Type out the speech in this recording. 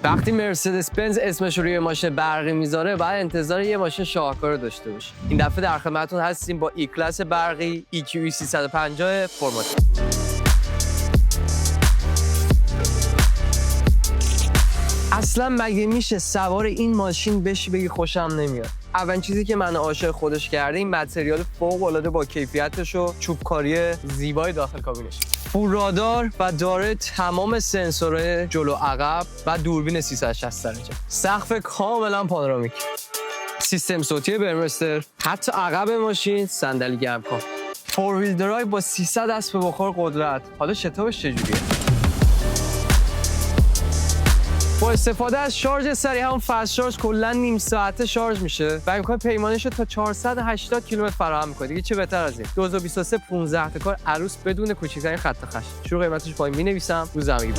وقتی مرسدس بنز اسمش رو روی ماشین برقی میذاره باید انتظار یه ماشین شاهکار داشته باشه. این دفعه در خدمتتون هستیم با ای کلاس برقی EQE 350 فرمات. اصلا مگه میشه سوار این ماشین بشی بگی خوشم نمیاد؟ اولین چیزی که من عاشق خودش کرده این متریال فوق‌العاده با کیفیتش و چوبکاری زیبای داخل کابینش. فول رادار و داره تمام سنسورهای جلو عقب و دوربین 360 درجه. سقف کاملا پانورامیک. سیستم صوتی برمستر، حتی عقب ماشین صندلی گرم‌کن. فور ویل درایو با 300 اسب بخور قدرت. حالا شتابش چجوریه؟ با استفاده از شارژ سریع همون فست شارژ کلا نیم ساعته شارژ میشه و امکان پیمانش رو تا 480 کیلومتر فراهم میکنه. دیگه چه بهتر از این؟ 2023 15 تا کار عروس بدون کوچکترین خط خش. شروع قیمتش پایین می‌نویسم رو زمین.